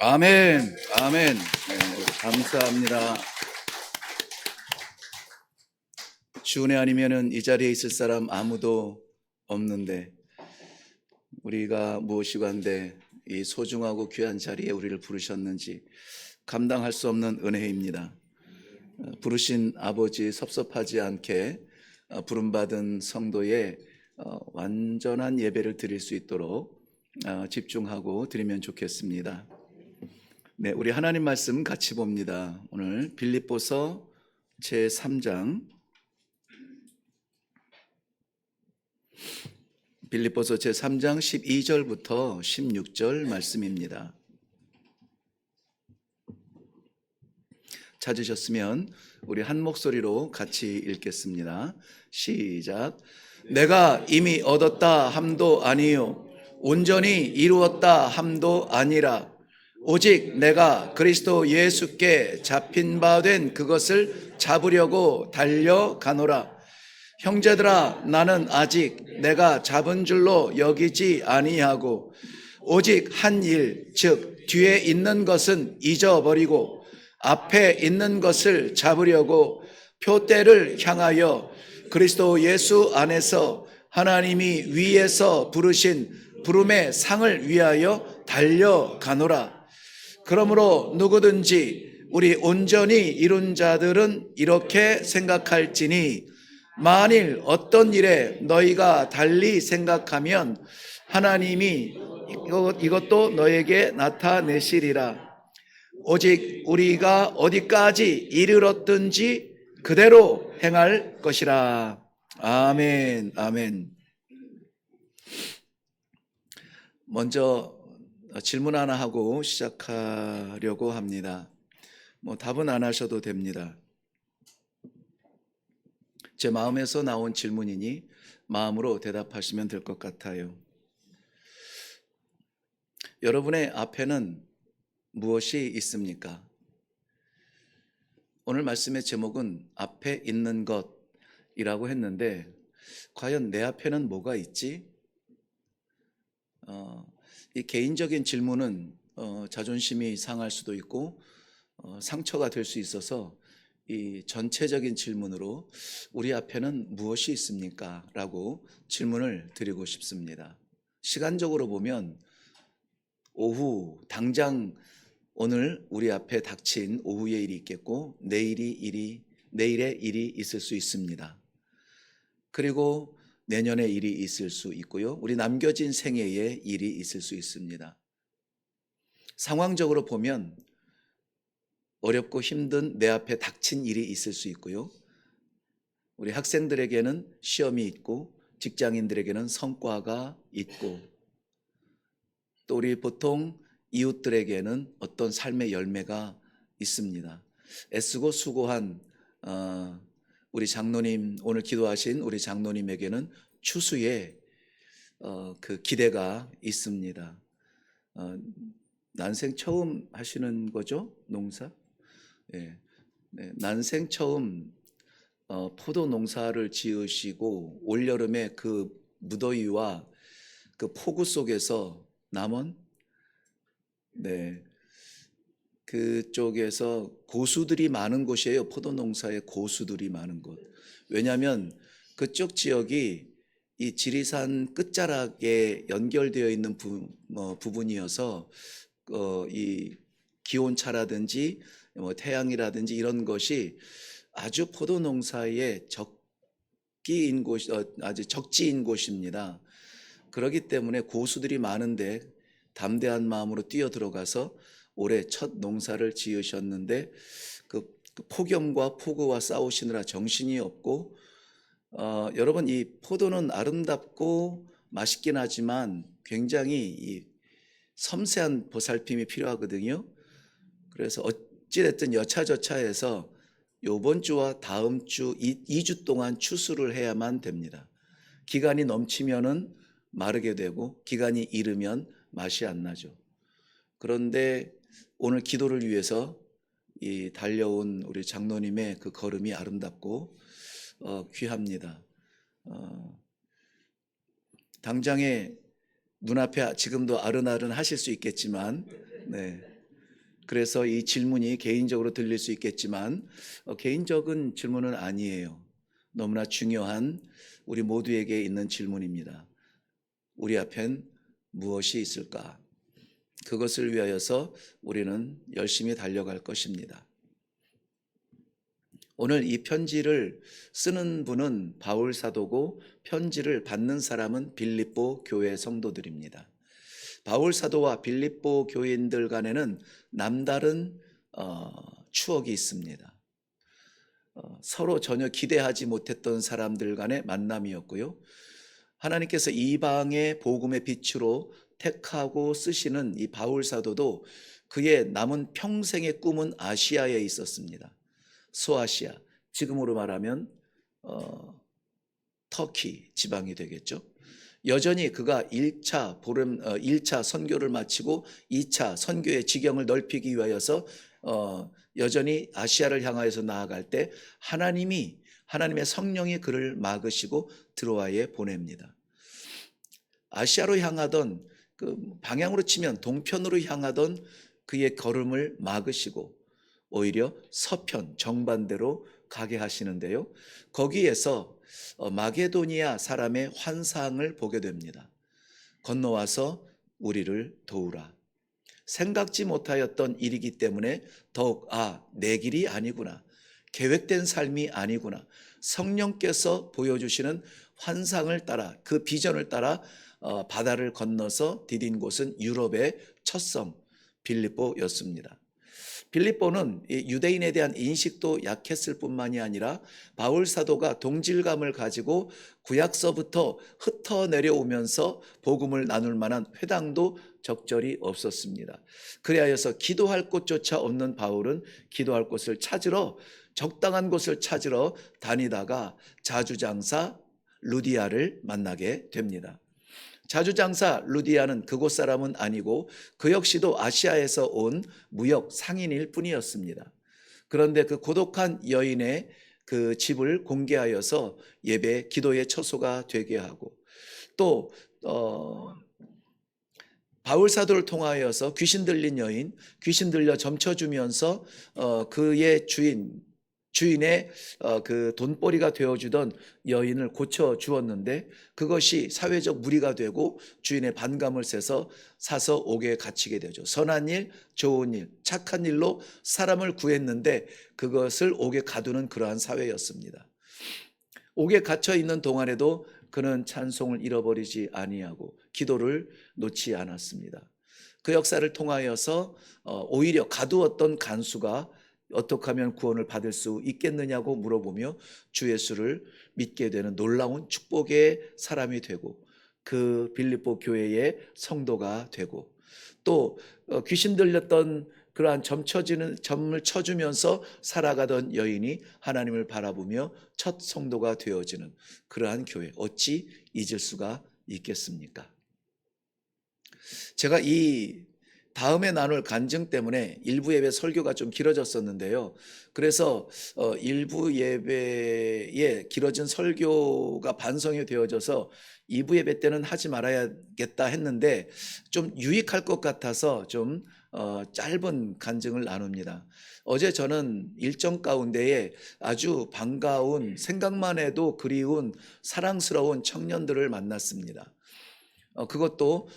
아멘, 아멘. 네, 감사합니다. 주 은혜 아니면은 이 자리에 있을 사람 아무도 없는데 우리가 무엇이고 한데 이 소중하고 귀한 자리에 우리를 부르셨는지 감당할 수 없는 은혜입니다. 부르신 아버지 섭섭하지 않게 부름받은 성도의 완전한 예배를 드릴 수 있도록 집중하고 드리면 좋겠습니다. 네, 우리 하나님 말씀 같이 봅니다. 오늘 빌립보서 제3장 빌립보서 제3장 12절부터 16절 말씀입니다. 찾으셨으면 우리 한 목소리로 같이 읽겠습니다. 시작. 내가 이미 얻었다 함도 아니요 온전히 이루었다 함도 아니라 오직 내가 그리스도 예수께 잡힌 바 된 그것을 잡으려고 달려가노라. 형제들아, 나는 아직 내가 잡은 줄로 여기지 아니하고 오직 한 일, 즉 뒤에 있는 것은 잊어버리고 앞에 있는 것을 잡으려고 표대를 향하여 그리스도 예수 안에서 하나님이 위에서 부르신 부름의 상을 위하여 달려가노라. 그러므로 누구든지 우리 온전히 이룬 자들은 이렇게 생각할지니 만일 어떤 일에 너희가 달리 생각하면 하나님이 이것도 너에게 나타내시리라. 오직 우리가 어디까지 이르렀든지 그대로 행할 것이라. 아멘, 아멘. 먼저 질문 하나 하고 시작하려고 합니다. 답은 안 하셔도 됩니다. 제 마음에서 나온 질문이니 마음으로 대답하시면 될 것 같아요. 여러분의 앞에는 무엇이 있습니까? 오늘 말씀의 제목은 앞에 있는 것이라고 했는데 과연 내 앞에는 뭐가 있지? 이 개인적인 질문은 자존심이 상할 수도 있고 상처가 될 수 있어서 이 전체적인 질문으로 우리 앞에는 무엇이 있습니까? 라고 질문을 드리고 싶습니다. 시간적으로 보면 오후 당장 오늘 우리 앞에 닥친 오후의 일이 있겠고 내일의 일이 있을 수 있습니다. 그리고 내년의 일이 있을 수 있고요. 우리 남겨진 생애의 일이 있을 수 있습니다. 상황적으로 보면 어렵고 힘든 내 앞에 닥친 일이 있을 수 있고요. 우리 학생들에게는 시험이 있고 직장인들에게는 성과가 있고 또 우리 보통 이웃들에게는 어떤 삶의 열매가 있습니다. 애쓰고 수고한 우리 장로님, 오늘 기도하신 우리 장로님에게는 추수의 그 기대가 있습니다. 난생 처음 하시는 거죠? 농사? 네. 난생 처음 포도 농사를 지으시고 올여름에 그 무더위와 그 폭우 속에서 남은 그쪽에서 고수들이 많은 곳이에요. 포도 농사에 고수들이 많은 곳. 왜냐하면 그쪽 지역이 이 지리산 끝자락에 연결되어 있는 부분이어서 이 기온차라든지 태양이라든지 이런 것이 아주 포도 농사에 아주 적지인 곳입니다. 그렇기 때문에 고수들이 많은데 담대한 마음으로 뛰어들어가서 올해 첫 농사를 지으셨는데 그 폭염과 폭우와 싸우시느라 정신이 없고 여러분 이 포도는 아름답고 맛있긴 하지만 굉장히 이 섬세한 보살핌이 필요하거든요. 그래서 어찌됐든 여차저차해서 이번 주와 다음 주 2주 동안 추수를 해야만 됩니다. 기간이 넘치면은 마르게 되고 기간이 이르면 맛이 안 나죠. 그런데 오늘 기도를 위해서 이 달려온 우리 장로님의 그 걸음이 아름답고 귀합니다. 당장에 눈앞에 지금도 아른아른 하실 수 있겠지만 그래서 이 질문이 개인적으로 들릴 수 있겠지만 개인적인 질문은 아니에요. 너무나 중요한 우리 모두에게 있는 질문입니다. 우리 앞엔 무엇이 있을까? 그것을 위하여서 우리는 열심히 달려갈 것입니다. 오늘 이 편지를 쓰는 분은 바울 사도고 편지를 받는 사람은 빌립보 교회 성도들입니다. 바울 사도와 빌립보 교인들 간에는 남다른 추억이 있습니다. 서로 전혀 기대하지 못했던 사람들 간의 만남이었고요. 하나님께서 이방의 복음의 빛으로 택하고 쓰시는 이 바울 사도도 그의 남은 평생의 꿈은 아시아에 있었습니다. 소아시아, 지금으로 말하면 터키 지방이 되겠죠. 여전히 그가 1차 선교를 마치고 2차 선교의 지경을 넓히기 위하여서 여전히 아시아를 향하여서 나아갈 때 하나님의 성령이 그를 막으시고 드로아에 보냅니다. 아시아로 향하던 그 방향으로 치면 동편으로 향하던 그의 걸음을 막으시고 오히려 서편 정반대로 가게 하시는데요. 거기에서 마게도니아 사람의 환상을 보게 됩니다. 건너와서 우리를 도우라. 생각지 못하였던 일이기 때문에 더욱 내 길이 아니구나. 계획된 삶이 아니구나. 성령께서 보여주시는 환상을 따라 그 비전을 따라 바다를 건너서 디딘 곳은 유럽의 첫 성 빌립보였습니다. 빌립보는 이 유대인에 대한 인식도 약했을 뿐만이 아니라 바울 사도가 동질감을 가지고 구약서부터 흩어 내려오면서 복음을 나눌 만한 회당도 적절히 없었습니다. 그리하여서 기도할 곳조차 없는 바울은 기도할 곳을 찾으러, 적당한 곳을 찾으러 다니다가 자주장사 루디아를 만나게 됩니다. 자주장사 루디아는 그곳 사람은 아니고 그 역시도 아시아에서 온 무역 상인일 뿐이었습니다. 그런데 그 고독한 여인의 그 집을 공개하여서 예배, 기도의 처소가 되게 하고, 또 바울 사도를 통하여서 귀신 들린 여인, 귀신 들려 점쳐주면서 그의 주인의 그 돈벌이가 되어주던 여인을 고쳐 주었는데, 그것이 사회적 무리가 되고 주인의 반감을 사서 옥에 갇히게 되죠. 선한 일, 좋은 일, 착한 일로 사람을 구했는데 그것을 옥에 가두는 그러한 사회였습니다. 옥에 갇혀 있는 동안에도 그는 찬송을 잃어버리지 아니하고 기도를 놓지 않았습니다. 그 역사를 통하여서 오히려 가두었던 간수가 어떻게 하면 구원을 받을 수 있겠느냐고 물어보며 주 예수를 믿게 되는 놀라운 축복의 사람이 되고, 그 빌립보 교회의 성도가 되고, 또 귀신 들렸던 그러한 점을 쳐주면서 살아가던 여인이 하나님을 바라보며 첫 성도가 되어지는 그러한 교회, 어찌 잊을 수가 있겠습니까? 제가 이 다음에 나눌 간증 때문에 일부 예배 설교가 좀 길어졌었는데요. 그래서 일부 예배에 길어진 설교가 반성이 되어져서 2부 예배 때는 하지 말아야겠다 했는데, 좀 유익할 것 같아서 좀 짧은 간증을 나눕니다. 어제 저는 일정 가운데에 아주 반가운, 생각만 해도 그리운 사랑스러운 청년들을 만났습니다. 그것도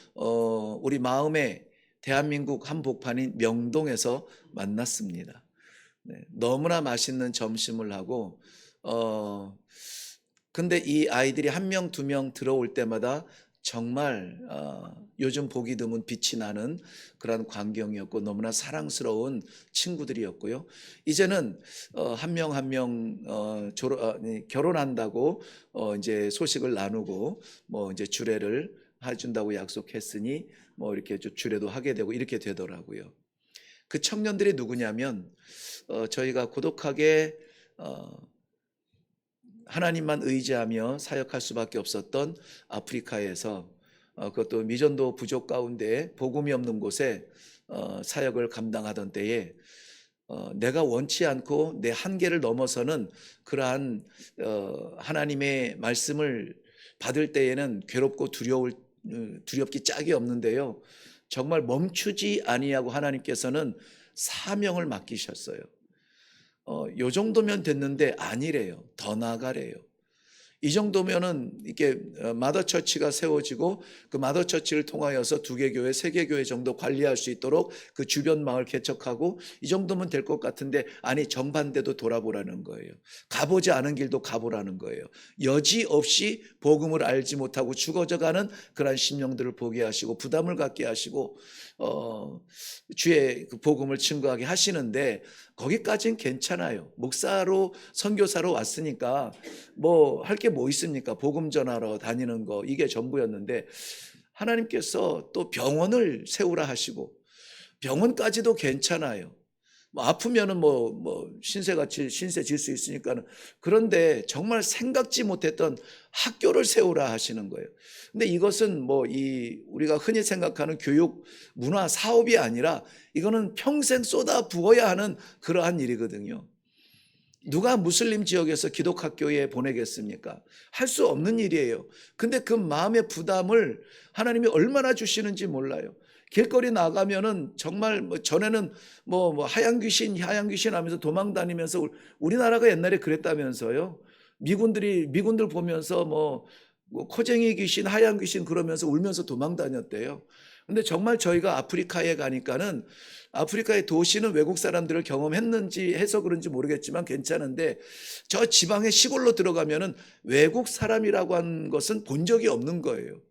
우리 마음의 대한민국 한복판인 명동에서 만났습니다. 네, 너무나 맛있는 점심을 하고, 근데 이 아이들이 한 명, 두 명 들어올 때마다 정말 요즘 보기 드문 빛이 나는 그런 광경이었고, 너무나 사랑스러운 친구들이었고요. 이제는 한 명 한 명 결혼한다고 이제 소식을 나누고, 뭐 이제 주례를 해준다고 약속했으니 뭐 이렇게 주례도 하게 되고 이렇게 되더라고요. 그 청년들이 누구냐면 저희가 고독하게 하나님만 의지하며 사역할 수밖에 없었던 아프리카에서, 그것도 미전도 부족 가운데 복음이 없는 곳에 사역을 감당하던 때에 내가 원치 않고 내 한계를 넘어서는 그러한 하나님의 말씀을 받을 때에는 괴롭고 두렵기 짝이 없는데요. 정말 멈추지 아니하고 하나님께서는 사명을 맡기셨어요. 요 정도면 됐는데 아니래요. 더 나아가래요. 이 정도면은 이렇게 마더처치가 세워지고 그 마더처치를 통하여서 2개 교회, 3개 교회 정도 관리할 수 있도록 그 주변 마을 개척하고 이 정도면 될 것 같은데, 아니 정반대도 돌아보라는 거예요. 가보지 않은 길도 가보라는 거예요. 여지없이 복음을 알지 못하고 죽어져가는 그러한 심령들을 보게 하시고 부담을 갖게 하시고 주의 그 복음을 증거하게 하시는데, 거기까지는 괜찮아요. 목사로 선교사로 왔으니까 뭐 할 게 뭐 있습니까? 복음 전하러 다니는 거, 이게 전부였는데, 하나님께서 또 병원을 세우라 하시고, 병원까지도 괜찮아요. 뭐 아프면은 신세 질 수 있으니까는. 그런데 정말 생각지 못했던 학교를 세우라 하시는 거예요. 근데 이것은 우리가 흔히 생각하는 교육 문화 사업이 아니라 이거는 평생 쏟아 부어야 하는 그러한 일이거든요. 누가 무슬림 지역에서 기독학교에 보내겠습니까? 할 수 없는 일이에요. 근데 그 마음의 부담을 하나님이 얼마나 주시는지 몰라요. 길거리 나가면은 정말 전에는 하얀 귀신 하면서 도망 다니면서, 우리나라가 옛날에 그랬다면서요. 미군들 보면서 코쟁이 귀신, 하얀 귀신 그러면서 울면서 도망 다녔대요. 근데 정말 저희가 아프리카에 가니까는, 아프리카의 도시는 외국 사람들을 경험했는지 해서 그런지 모르겠지만 괜찮은데, 저 지방의 시골로 들어가면은 외국 사람이라고 하는 것은 본 적이 없는 거예요.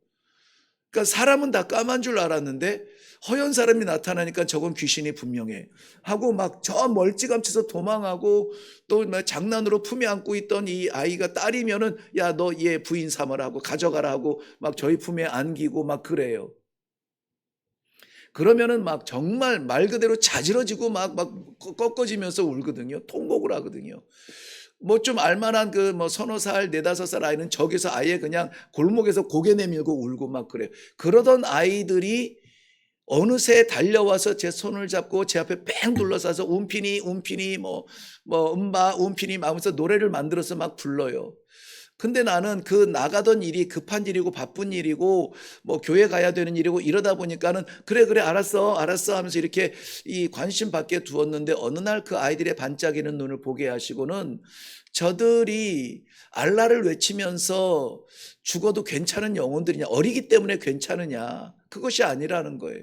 그러니까 사람은 다 까만 줄 알았는데 허연 사람이 나타나니까 저건 귀신이 분명해 하고 막 저 멀찌감치서 도망하고, 또 막 장난으로 품에 안고 있던 이 아이가 딸이면은 야 너 얘 부인 삼으라 하고 가져가라 하고 막 저희 품에 안기고 막 그래요. 그러면은 막 정말 말 그대로 자지러지고 막 꺾어지면서 울거든요. 통곡을 하거든요. 뭐 좀 알만한 그 뭐 서너 살, 네다섯 살 아이는 저기서 아예 그냥 골목에서 고개 내밀고 울고 막 그래요. 그러던 아이들이 어느새 달려와서 제 손을 잡고 제 앞에 뺑 둘러싸서 움피니 움피니 뭐 음바 움피니 하면서 노래를 만들어서 막 불러요. 근데 나는 그 나가던 일이 급한 일이고 바쁜 일이고 뭐 교회 가야 되는 일이고 이러다 보니까는 그래 그래 알았어 알았어 하면서 이렇게 이 관심 밖에 두었는데, 어느 날 그 아이들의 반짝이는 눈을 보게 하시고는 저들이 알라를 외치면서 죽어도 괜찮은 영혼들이냐, 어리기 때문에 괜찮으냐, 그것이 아니라는 거예요.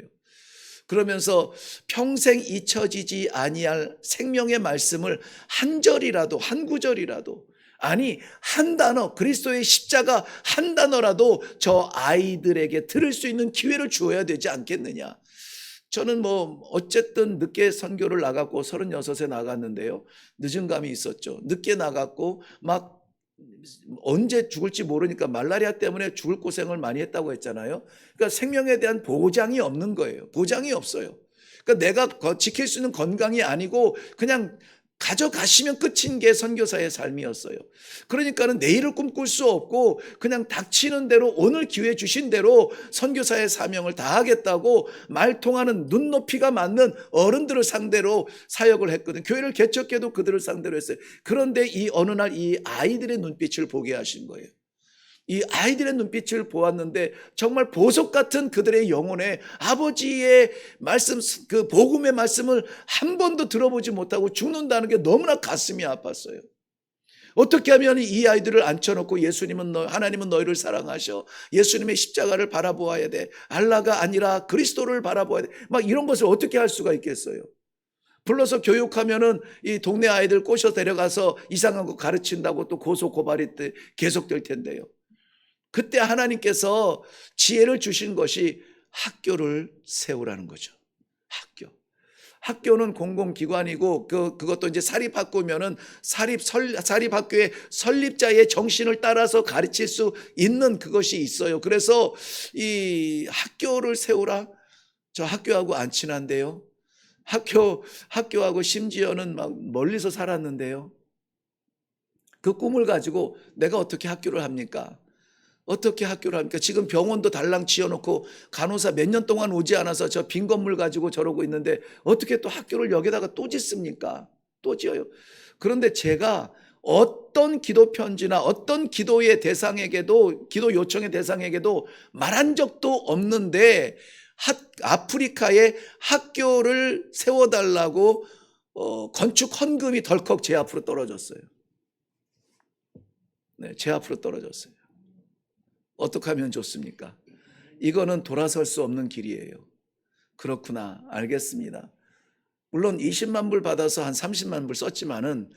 그러면서 평생 잊혀지지 아니할 생명의 말씀을 한 절이라도, 한 구절이라도, 아니 한 단어, 그리스도의 십자가 한 단어라도 저 아이들에게 들을 수 있는 기회를 주어야 되지 않겠느냐. 저는 뭐 어쨌든 늦게 선교를 나갔고 36에 나갔는데요, 늦은 감이 있었죠. 늦게 나갔고 막 언제 죽을지 모르니까 말라리아 때문에 죽을 고생을 많이 했다고 했잖아요. 그러니까 생명에 대한 보장이 없는 거예요. 보장이 없어요. 그러니까 내가 지킬 수 있는 건강이 아니고 그냥 가져가시면 끝인 게 선교사의 삶이었어요. 그러니까는 내일을 꿈꿀 수 없고 그냥 닥치는 대로 오늘 기회 주신 대로 선교사의 사명을 다하겠다고 말 통하는 눈높이가 맞는 어른들을 상대로 사역을 했거든요. 교회를 개척해도 그들을 상대로 했어요. 그런데 이 어느 날 이 아이들의 눈빛을 보게 하신 거예요. 이 아이들의 눈빛을 보았는데 정말 보석 같은 그들의 영혼에 아버지의 말씀, 그 복음의 말씀을 한 번도 들어보지 못하고 죽는다는 게 너무나 가슴이 아팠어요. 어떻게 하면 이 아이들을 앉혀놓고 하나님은 너희를 사랑하셔, 예수님의 십자가를 바라보아야 돼, 알라가 아니라 그리스도를 바라보아야 돼, 막 이런 것을 어떻게 할 수가 있겠어요. 불러서 교육하면은 이 동네 아이들 꼬셔 데려가서 이상한 거 가르친다고 또 고소 고발이 계속될 텐데요. 그때 하나님께서 지혜를 주신 것이 학교를 세우라는 거죠. 학교는 공공기관이고 그것도 이제 사립학교면은 사립학교의 설립자의 정신을 따라서 가르칠 수 있는 그것이 있어요. 그래서 이 학교를 세우라. 저 학교하고 안 친한데요. 학교하고 심지어는 막 멀리서 살았는데요. 그 꿈을 가지고 내가 어떻게 학교를 합니까? 어떻게 학교를 합니까? 지금 병원도 달랑 지어놓고 간호사 몇 년 동안 오지 않아서 저 빈 건물 가지고 저러고 있는데 어떻게 또 학교를 여기다가 또 짓습니까? 또 지어요. 그런데 제가 어떤 기도 편지나 어떤 기도의 대상에게도, 기도 요청의 대상에게도 말한 적도 없는데 아프리카에 학교를 세워달라고 건축 헌금이 덜컥 제 앞으로 떨어졌어요. 네, 제 앞으로 떨어졌어요. 어떻게 하면 좋습니까? 이거는 돌아설 수 없는 길이에요. 그렇구나, 알겠습니다. 물론 20만 불 받아서 한 30만 불 썼지만은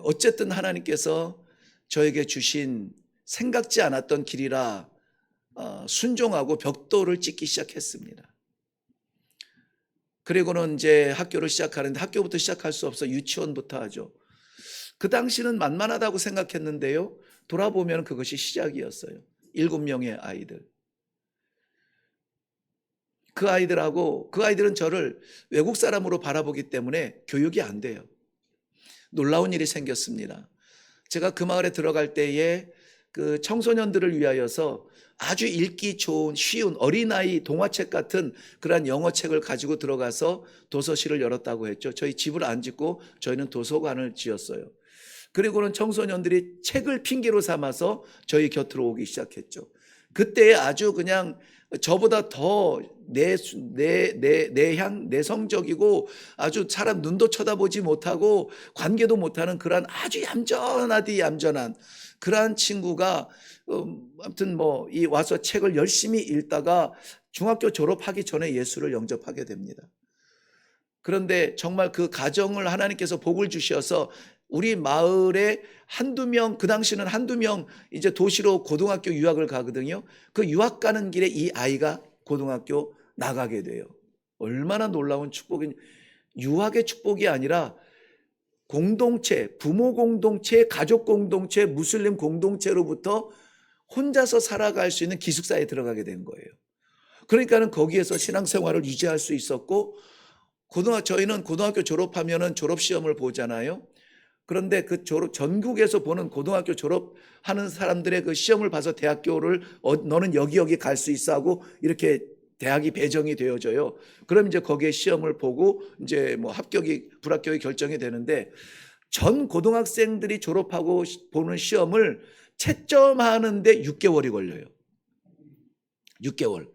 어쨌든 하나님께서 저에게 주신 생각지 않았던 길이라 순종하고 벽돌을 찍기 시작했습니다. 그리고는 이제 학교를 시작하는데 학교부터 시작할 수 없어 유치원부터 하죠. 그 당시는 만만하다고 생각했는데요, 돌아보면 그것이 시작이었어요. 7명의 아이들. 그 아이들은 저를 외국 사람으로 바라보기 때문에 교육이 안 돼요. 놀라운 일이 생겼습니다. 제가 그 마을에 들어갈 때에 그 청소년들을 위하여서 아주 읽기 좋은 쉬운 어린아이 동화책 같은 그러한 영어책을 가지고 들어가서 도서실을 열었다고 했죠. 저희 집을 안 짓고 저희는 도서관을 지었어요. 그리고는 청소년들이 책을 핑계로 삼아서 저희 곁으로 오기 시작했죠. 그때 아주 그냥 저보다 더 내성적이고 아주 사람 눈도 쳐다보지 못하고 관계도 못하는 그런 아주 얌전한 그러한 친구가 아무튼 뭐 이 와서 책을 열심히 읽다가 중학교 졸업하기 전에 예수를 영접하게 됩니다. 그런데 정말 그 가정을 하나님께서 복을 주셔서 우리 마을에 한두 명, 그 당시는 한두 명 이제 도시로 고등학교 유학을 가거든요. 그 유학 가는 길에 이 아이가 고등학교 나가게 돼요. 얼마나 놀라운 축복인, 유학의 축복이 아니라 공동체, 부모 공동체, 가족 공동체, 무슬림 공동체로부터 혼자서 살아갈 수 있는 기숙사에 들어가게 된 거예요. 그러니까는 거기에서 신앙생활을 유지할 수 있었고, 저희는 고등학교 졸업하면은 졸업시험을 보잖아요. 그런데 그 전국에서 보는 고등학교 졸업하는 사람들의 그 시험을 봐서 대학교를 너는 여기 갈 수 있어 하고 이렇게 대학이 배정이 되어져요. 그럼 이제 거기에 시험을 보고 이제 뭐 불합격이 결정이 되는데, 전 고등학생들이 졸업하고 보는 시험을 채점하는데 6개월이 걸려요. 6개월.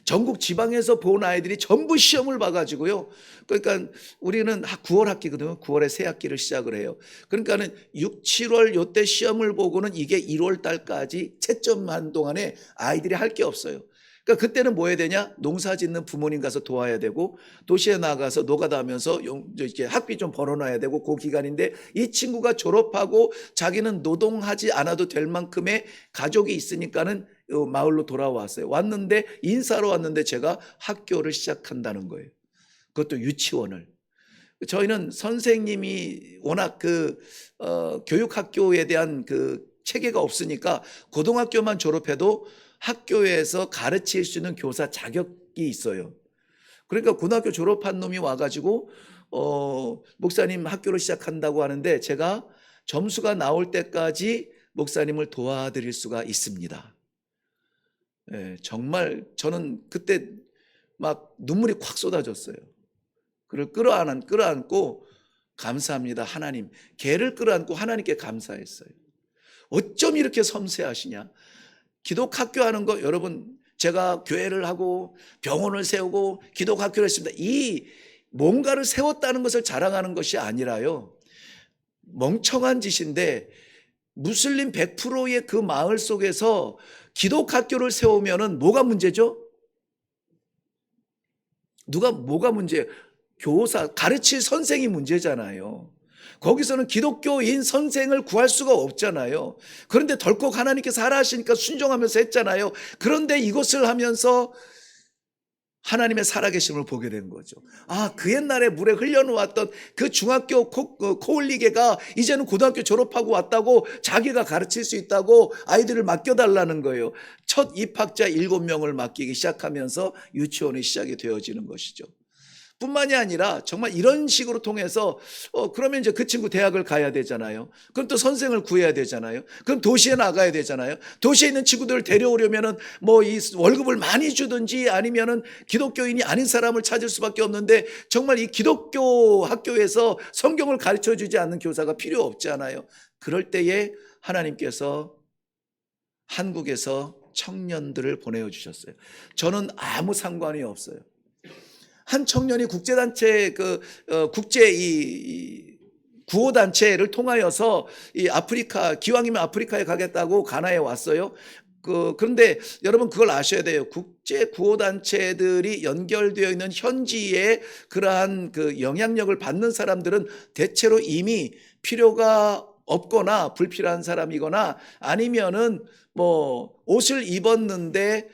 전국 지방에서 본 아이들이 전부 시험을 봐가지고요. 그러니까 우리는 9월 학기거든요. 9월에 새 학기를 시작을 해요. 그러니까는 6, 7월 요때 시험을 보고는 이게 1월 달까지 채점한 동안에 아이들이 할 게 없어요. 그러니까 그때는 뭐 해야 되냐? 농사 짓는 부모님 가서 도와야 되고, 도시에 나가서 노가다 하면서 이렇게 학비 좀 벌어놔야 되고, 그 기간인데, 이 친구가 졸업하고 자기는 노동하지 않아도 될 만큼의 가족이 있으니까는 마을로 돌아왔어요. 왔는데, 인사로 왔는데 제가 학교를 시작한다는 거예요. 그것도 유치원을. 저희는 선생님이 워낙 교육학교에 대한 그 체계가 없으니까 고등학교만 졸업해도 학교에서 가르칠 수 있는 교사 자격이 있어요. 그러니까 고등학교 졸업한 놈이 와가지고 목사님 학교를 시작한다고 하는데, 제가 점수가 나올 때까지 목사님을 도와드릴 수가 있습니다. 네, 정말 저는 그때 막 눈물이 콱 쏟아졌어요. 그를 끌어안고 감사합니다 하나님. 걔를 끌어안고 하나님께 감사했어요. 어쩜 이렇게 섬세하시냐. 기독학교 하는 거, 여러분, 제가 교회를 하고 병원을 세우고 기독학교를 했습니다. 이 뭔가를 세웠다는 것을 자랑하는 것이 아니라요, 멍청한 짓인데, 무슬림 100%의 그 마을 속에서 기독학교를 세우면은 뭐가 문제죠? 뭐가 문제예요? 교사, 가르칠 선생이 문제잖아요. 거기서는 기독교인 선생을 구할 수가 없잖아요. 그런데 덜컥 하나님께서 하라 하시니까 순종하면서 했잖아요. 그런데 이것을 하면서 하나님의 살아계심을 보게 된 거죠. 그 옛날에 물에 흘려놓았던 그 중학교 코올리개가 이제는 고등학교 졸업하고 왔다고, 자기가 가르칠 수 있다고 아이들을 맡겨달라는 거예요. 첫 입학자 7명을 맡기기 시작하면서 유치원이 시작이 되어지는 것이죠. 뿐만이 아니라 정말 이런 식으로 통해서 그러면 이제 그 친구 대학을 가야 되잖아요. 그럼 또 선생을 구해야 되잖아요. 그럼 도시에 나가야 되잖아요. 도시에 있는 친구들을 데려오려면은 뭐 이 월급을 많이 주든지 아니면은 기독교인이 아닌 사람을 찾을 수밖에 없는데, 정말 이 기독교 학교에서 성경을 가르쳐 주지 않는 교사가 필요 없잖아요. 그럴 때에 하나님께서 한국에서 청년들을 보내어 주셨어요. 저는 아무 상관이 없어요. 한 청년이 국제단체 국제 구호단체를 통하여서 이 기왕이면 아프리카에 가겠다고 가나에 왔어요. 그런데 여러분 그걸 아셔야 돼요. 국제 구호단체들이 연결되어 있는 현지에 그러한 그 영향력을 받는 사람들은 대체로 이미 필요가 없거나 불필요한 사람이거나, 아니면은 뭐 옷을 입었는데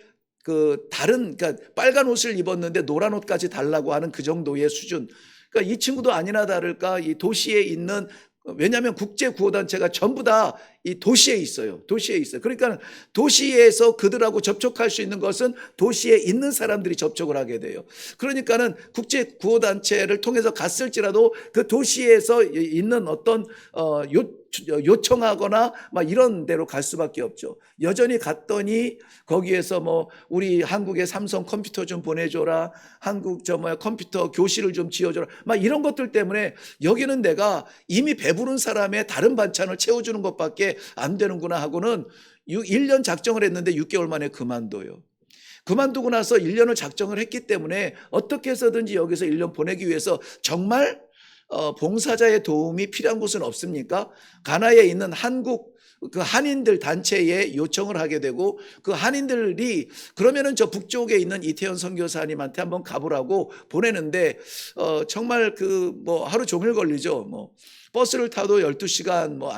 그러니까 빨간 옷을 입었는데 노란 옷까지 달라고 하는 그 정도의 수준. 그러니까 이 친구도 아니나 다를까 이 도시에 있는, 왜냐하면 국제 구호단체가 전부 다 이 도시에 있어요. 그러니까 도시에서 그들하고 접촉할 수 있는 것은 도시에 있는 사람들이 접촉을 하게 돼요. 그러니까는 국제 구호단체를 통해서 갔을지라도 그 도시에서 있는 어떤 요청하거나 막 이런 데로 갈 수밖에 없죠. 여전히 갔더니 거기에서 뭐 우리 한국에 삼성 컴퓨터 좀 보내줘라, 한국 컴퓨터 교실을 좀 지어줘라, 막 이런 것들 때문에 여기는 내가 이미 배부른 사람의 다른 반찬을 채워주는 것밖에 안 되는구나 하고는 1년 작정을 했는데 6개월 만에 그만둬요. 그만두고 나서 1년을 작정을 했기 때문에 어떻게 해서든지 여기서 1년 보내기 위해서, 정말 봉사자의 도움이 필요한 곳은 없습니까? 가나에 있는 한국 그 한인들 단체에 요청을 하게 되고, 그 한인들이 그러면은 저 북쪽에 있는 이태원 선교사님한테 한번 가보라고 보내는데 정말 그 뭐 하루 종일 걸리죠. 뭐 버스를 타도 12시간 뭐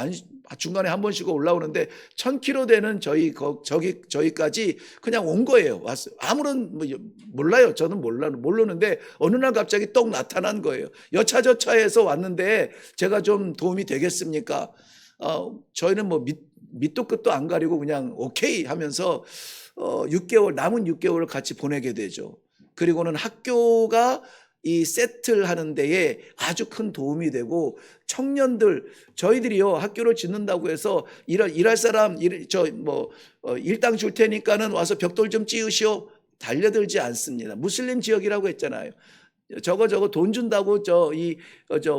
중간에 한 번 쉬고 올라오는데 1000km 되는 저기까지 그냥 온 거예요. 왔어요. 아무런 뭐 몰라요. 저는 모르는데 어느 날 갑자기 떡 나타난 거예요. 여차저차해서 왔는데 제가 좀 도움이 되겠습니까? 저희는 뭐 밑도 끝도 안 가리고 그냥 오케이 하면서 6개월, 남은 6개월을 같이 보내게 되죠. 그리고는 학교가 이 세트를 하는 데에 아주 큰 도움이 되고, 청년들, 저희들이요 학교를 짓는다고 해서 일할 사람 일당 줄 테니까는 와서 벽돌 좀 찌으시오, 달려들지 않습니다. 무슬림 지역이라고 했잖아요. 저거 돈 준다고 저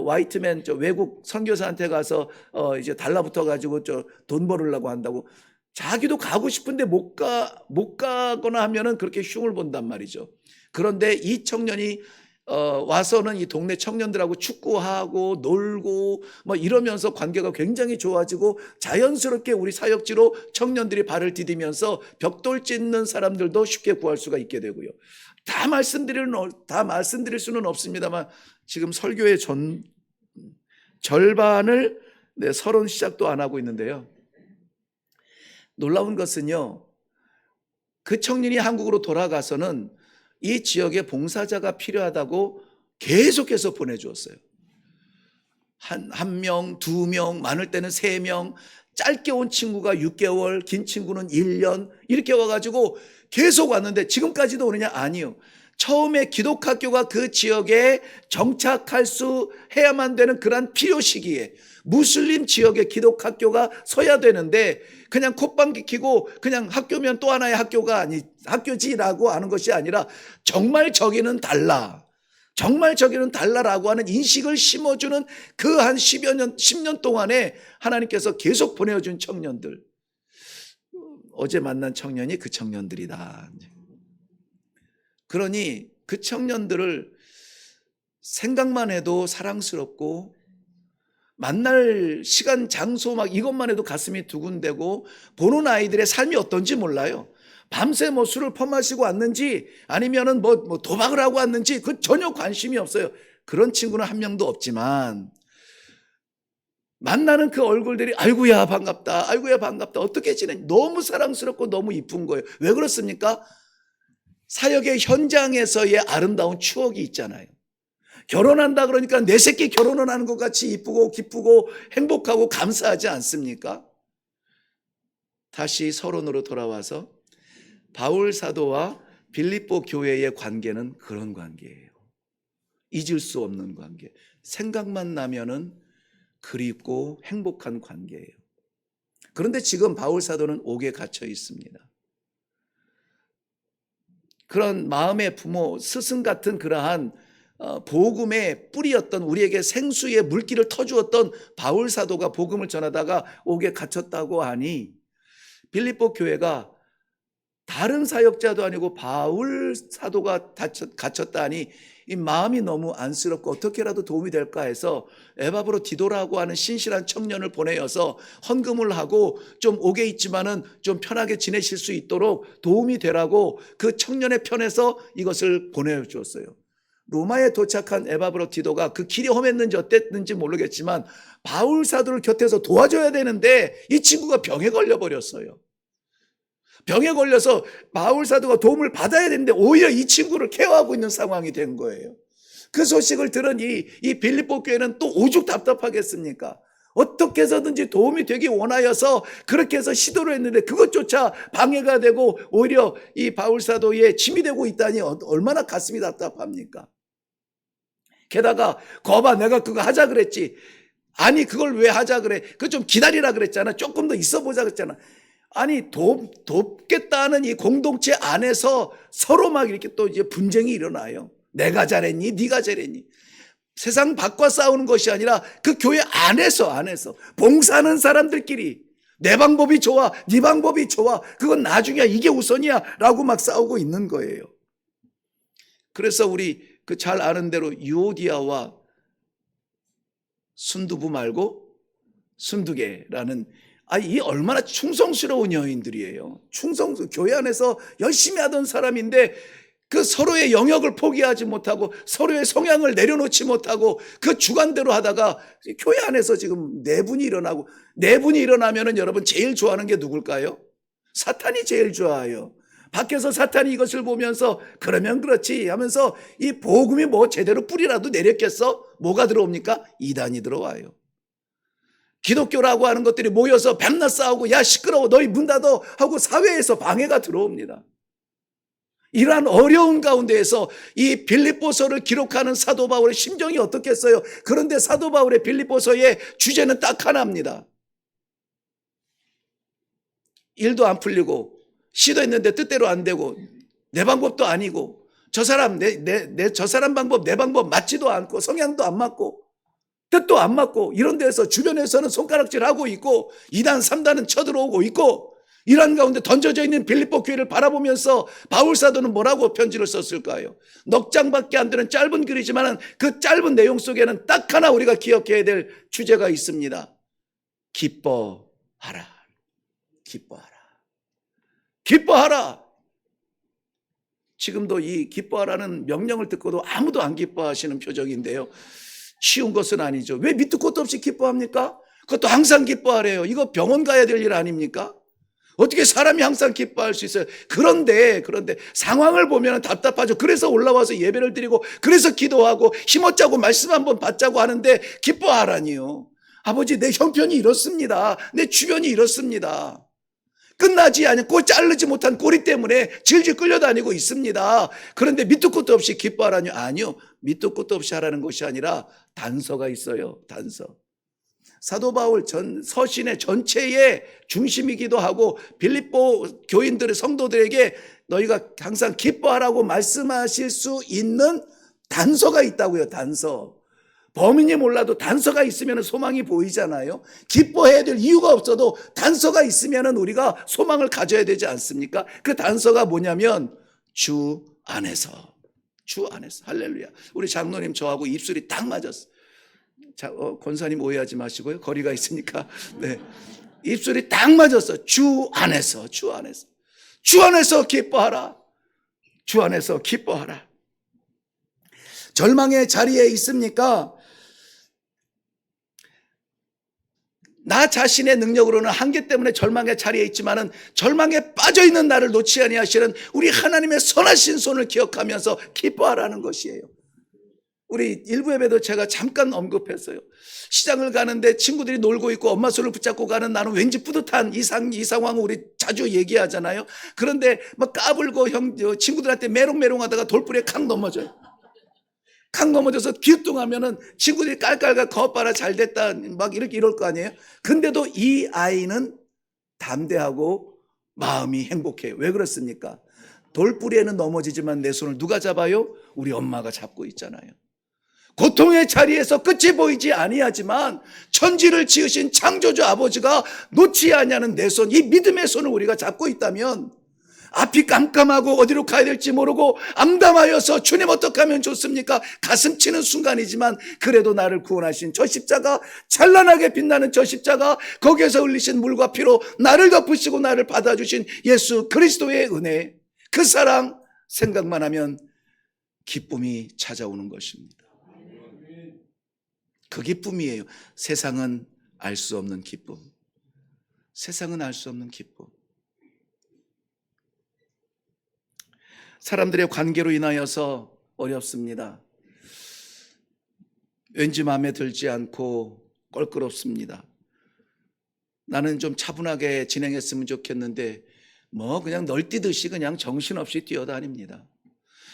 화이트맨 외국 선교사한테 가서 이제 달라붙어 가지고 돈 벌으려고 한다고. 자기도 가고 싶은데 못 가거나 하면은 그렇게 흉을 본단 말이죠. 그런데 이 청년이 와서는 이 동네 청년들하고 축구하고 놀고 뭐 이러면서 관계가 굉장히 좋아지고, 자연스럽게 우리 사역지로 청년들이 발을 디디면서 벽돌 찢는 사람들도 쉽게 구할 수가 있게 되고요. 다 말씀드릴 수는 없습니다만, 지금 설교의 절반을 서론 시작도 안 하고 있는데요. 놀라운 것은요, 그 청년이 한국으로 돌아가서는 이 지역에 봉사자가 필요하다고 계속해서 보내주었어요. 한 명, 2명, 많을 때는 3명, 짧게 온 친구가 6개월, 긴 친구는 1년 이렇게 와가지고 계속 왔는데, 지금까지도 오느냐? 아니요. 처음에 기독학교가 그 지역에 정착할 수 해야만 되는 그러한 필요 시기에 무슬림 지역에 기독학교가 서야 되는데, 그냥 콧방귀 뀌고 그냥 학교면 또 하나의 학교지라고 하는 것이 아니라, 정말 저기는 달라라고 하는 인식을 심어주는 그 한 10년 동안에 하나님께서 계속 보내준 청년들. 어제 만난 청년이 그 청년들이다. 그러니 그 청년들을 생각만 해도 사랑스럽고, 만날 시간, 장소 막 이것만 해도 가슴이 두근대고, 보는 아이들의 삶이 어떤지 몰라요. 밤새 뭐 술을 퍼마시고 왔는지 아니면은 뭐 도박을 하고 왔는지 그 전혀 관심이 없어요. 그런 친구는 한 명도 없지만, 만나는 그 얼굴들이 아이고야 반갑다, 아이고야 반갑다, 어떻게 지내? 너무 사랑스럽고 너무 이쁜 거예요. 왜 그렇습니까? 사역의 현장에서의 아름다운 추억이 있잖아요. 결혼한다 그러니까 내 새끼 결혼을 하는 것 같이 이쁘고 기쁘고 행복하고 감사하지 않습니까? 다시 서론으로 돌아와서 바울 사도와 빌립보 교회의 관계는 그런 관계예요. 잊을 수 없는 관계. 생각만 나면은 그립고 행복한 관계예요. 그런데 지금 바울 사도는 옥에 갇혀 있습니다. 그런 마음의 부모, 스승 같은 그러한 복음의 뿌리였던, 우리에게 생수의 물길을 터주었던 바울 사도가 복음을 전하다가 옥에 갇혔다고 하니, 빌립보 교회가 다른 사역자도 아니고 바울 사도가 갇혔다 하니 이 마음이 너무 안쓰럽고 어떻게라도 도움이 될까 해서 에바브로 디도라고 하는 신실한 청년을 보내어서 헌금을 하고, 좀 옥에 있지만은 좀 편하게 지내실 수 있도록 도움이 되라고 그 청년의 편에서 이것을 보내주었어요. 로마에 도착한 에바브로 디도가 그 길이 험했는지 어땠는지 모르겠지만 바울 사도를 곁에서 도와줘야 되는데 이 친구가 병에 걸려버렸어요. 병에 걸려서 바울 사도가 도움을 받아야 되는데 오히려 이 친구를 케어하고 있는 상황이 된 거예요. 그 소식을 들은 이 빌립보 교회는 또 오죽 답답하겠습니까? 어떻게 해서든지 도움이 되기 원하여서 그렇게 해서 시도를 했는데 그것조차 방해가 되고 오히려 이 바울 사도의 짐이 되고 있다니 얼마나 가슴이 답답합니까? 게다가 거봐, 내가 그거 하자 그랬지. 아니 그걸 왜 하자 그래? 그거 좀 기다리라 그랬잖아. 조금 더 있어 보자 그랬잖아. 아니 돕겠다는 이 공동체 안에서 서로 막 이렇게 또 이제 분쟁이 일어나요. 내가 잘했니? 네가 잘했니? 세상 밖과 싸우는 것이 아니라 그 교회 안에서 봉사하는 사람들끼리 내 방법이 좋아, 네 방법이 좋아, 그건 나중이야, 이게 우선이야 라고 막 싸우고 있는 거예요. 그래서 우리 그 잘 아는 대로 유오디아와 순두부 말고 순두개라는 이 얼마나 충성스러운 여인들이에요. 교회 안에서 열심히 하던 사람인데 그 서로의 영역을 포기하지 못하고 서로의 성향을 내려놓지 못하고 그 주관대로 하다가 교회 안에서 지금 내분이 일어나고, 내분이 일어나면은 여러분 제일 좋아하는 게 누굴까요? 사탄이 제일 좋아해요. 밖에서 사탄이 이것을 보면서 그러면 그렇지 하면서 이 복음이 뭐 제대로 뿌리라도 내렸겠어? 뭐가 들어옵니까? 이단이 들어와요. 기독교라고 하는 것들이 모여서 밤낮 싸우고 야 시끄러워 너희 문 닫어 하고 사회에서 방해가 들어옵니다. 이러한 어려운 가운데에서 이 빌립보서를 기록하는 사도 바울의 심정이 어떻겠어요? 그런데 사도 바울의 빌립보서의 주제는 딱 하나입니다. 일도 안 풀리고 시도했는데 뜻대로 안 되고 내 방법도 아니고 저 사람 저 사람 방법 내 방법 맞지도 않고 성향도 안 맞고 뜻도 안 맞고 이런 데서 주변에서는 손가락질하고 있고 2단 3단은 쳐들어오고 있고 이런 가운데 던져져 있는 빌립보 교회를 바라보면서 바울 사도는 뭐라고 편지를 썼을까요? 넉 장밖에 안 되는 짧은 글이지만 그 짧은 내용 속에는 딱 하나 우리가 기억해야 될 주제가 있습니다. 기뻐하라. 기뻐하라. 기뻐하라. 지금도 이 기뻐하라는 명령을 듣고도 아무도 안 기뻐하시는 표정인데요. 쉬운 것은 아니죠. 왜 밑도 끝도 없이 기뻐합니까? 그것도 항상 기뻐하래요. 이거 병원 가야 될 일 아닙니까? 어떻게 사람이 항상 기뻐할 수 있어요? 그런데 상황을 보면 답답하죠. 그래서 올라와서 예배를 드리고 그래서 기도하고 힘어짜고 말씀 한번 받자고 하는데 기뻐하라니요. 아버지 내 형편이 이렇습니다. 내 주변이 이렇습니다. 끝나지 않고 자르지 못한 꼬리 때문에 질질 끌려다니고 있습니다. 그런데 밑도 끝도 없이 기뻐하라뇨? 아니요. 밑도 끝도 없이 하라는 것이 아니라 단서가 있어요. 단서. 사도 바울 서신의 전체의 중심이기도 하고 빌립보 교인들의 성도들에게 너희가 항상 기뻐하라고 말씀하실 수 있는 단서가 있다고요. 단서. 범인이 몰라도 단서가 있으면 소망이 보이잖아요. 기뻐해야 될 이유가 없어도 단서가 있으면 우리가 소망을 가져야 되지 않습니까? 그 단서가 뭐냐면 주 안에서. 주 안에서. 할렐루야. 우리 장로님 저하고 입술이 딱 맞았어. 권사님 오해하지 마시고요. 거리가 있으니까. 네. 입술이 딱 맞았어. 주 안에서. 주 안에서. 주 안에서 기뻐하라. 주 안에서 기뻐하라. 절망의 자리에 있습니까? 나 자신의 능력으로는 한계 때문에 절망의 자리에 있지만은 절망에 빠져있는 나를 놓지 아니하시는 우리 하나님의 선하신 손을 기억하면서 기뻐하라는 것이에요. 우리 일부 예배도 제가 잠깐 언급했어요. 시장을 가는데 친구들이 놀고 있고 엄마 손을 붙잡고 가는 나는 왠지 뿌듯한 이 상황을 우리 자주 얘기하잖아요. 그런데 막 까불고 친구들한테 메롱메롱 하다가 돌부리에 칵 넘어져요. 칵 넘어져서 기뚱하면은 친구들이 깔깔깔 거봐라 잘 됐다 막 이렇게 이럴 거 아니에요. 근데도 이 아이는 담대하고 마음이 행복해요. 왜 그렇습니까? 돌부리에는 넘어지지만 내 손을 누가 잡아요? 우리 엄마가 잡고 있잖아요. 고통의 자리에서 끝이 보이지 아니하지만 천지를 지으신 창조주 아버지가 놓지 아니하는 내 손, 이 믿음의 손을 우리가 잡고 있다면 앞이 깜깜하고 어디로 가야 될지 모르고 암담하여서 주님 어떻게 하면 좋습니까? 가슴 치는 순간이지만 그래도 나를 구원하신 저 십자가, 찬란하게 빛나는 저 십자가, 거기에서 흘리신 물과 피로 나를 덮으시고 나를 받아주신 예수 그리스도의 은혜, 그 사랑 생각만 하면 기쁨이 찾아오는 것입니다. 그 기쁨이에요. 세상은 알 수 없는 기쁨. 세상은 알 수 없는 기쁨. 사람들의 관계로 인하여서 어렵습니다. 왠지 마음에 들지 않고 껄끄럽습니다. 나는 좀 차분하게 진행했으면 좋겠는데 그냥 널뛰듯이 그냥 정신없이 뛰어다닙니다.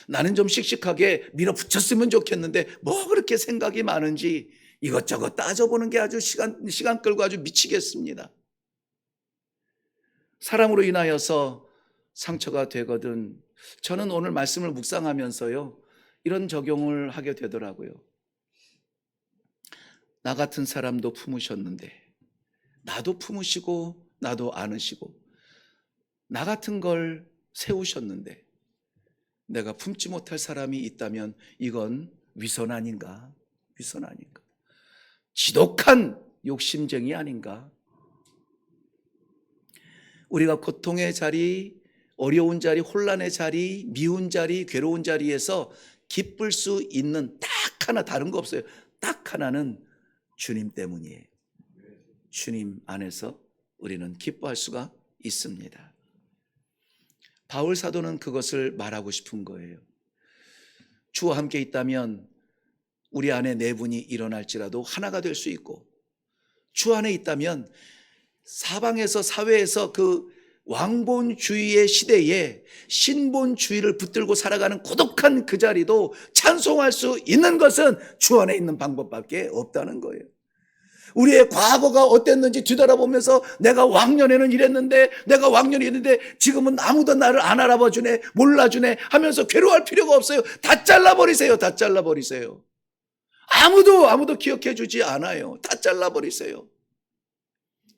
나는 좀 씩씩하게 밀어붙였으면 좋겠는데 그렇게 생각이 많은지 이것저것 따져보는 게 아주 시간 끌고 아주 미치겠습니다. 사람으로 인하여서 상처가 되거든. 저는 오늘 말씀을 묵상하면서요, 이런 적용을 하게 되더라고요. 나 같은 사람도 품으셨는데, 나도 품으시고, 나도 안으시고, 나 같은 걸 세우셨는데, 내가 품지 못할 사람이 있다면 이건 위선 아닌가? 위선 아닌가? 지독한 욕심쟁이 아닌가? 우리가 고통의 자리, 어려운 자리, 혼란의 자리, 미운 자리, 괴로운 자리에서 기쁠 수 있는 딱 하나, 다른 거 없어요. 딱 하나는 주님 때문이에요. 주님 안에서 우리는 기뻐할 수가 있습니다. 바울 사도는 그것을 말하고 싶은 거예요. 주와 함께 있다면 우리 안에 내분이 일어날지라도 하나가 될 수 있고, 주 안에 있다면 사방에서, 사회에서 그 왕본주의의 시대에 신본주의를 붙들고 살아가는 고독한 그 자리도 찬송할 수 있는 것은 주 안에 있는 방법밖에 없다는 거예요. 우리의 과거가 어땠는지 뒤돌아보면서 내가 왕년에는 이랬는데, 내가 왕년에 있는데 지금은 아무도 나를 안 알아봐주네, 몰라주네 하면서 괴로워할 필요가 없어요. 다 잘라버리세요. 다 잘라버리세요. 아무도 기억해주지 않아요. 다 잘라버리세요.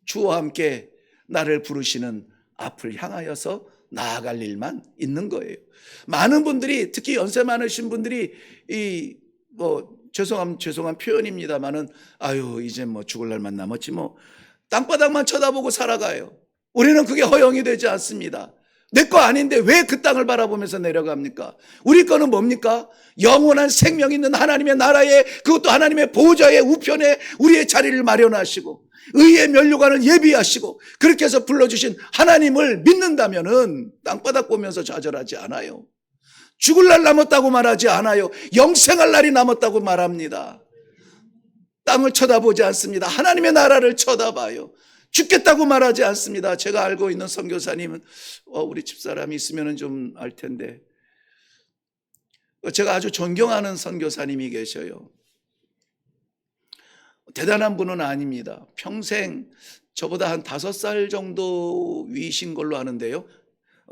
주와 함께 나를 부르시는 앞을 향하여서 나아갈 일만 있는 거예요. 많은 분들이, 특히 연세 많으신 분들이 죄송한 표현입니다만은 이제 죽을 날만 남았지 땅바닥만 쳐다보고 살아가요. 우리는 그게 허용이 되지 않습니다. 내 거 아닌데 왜 그 땅을 바라보면서 내려갑니까? 우리 거는 뭡니까? 영원한 생명 있는 하나님의 나라에, 그것도 하나님의 보좌의 우편에 우리의 자리를 마련하시고 의의 면류관을 예비하시고 그렇게 해서 불러주신 하나님을 믿는다면은 땅바닥 보면서 좌절하지 않아요. 죽을 날 남았다고 말하지 않아요. 영생할 날이 남았다고 말합니다. 땅을 쳐다보지 않습니다. 하나님의 나라를 쳐다봐요. 죽겠다고 말하지 않습니다. 제가 알고 있는 선교사님은 우리 집사람이 있으면 좀 알 텐데, 제가 아주 존경하는 선교사님이 계셔요. 대단한 분은 아닙니다. 평생 저보다 한 5살 정도 위신 걸로 아는데요.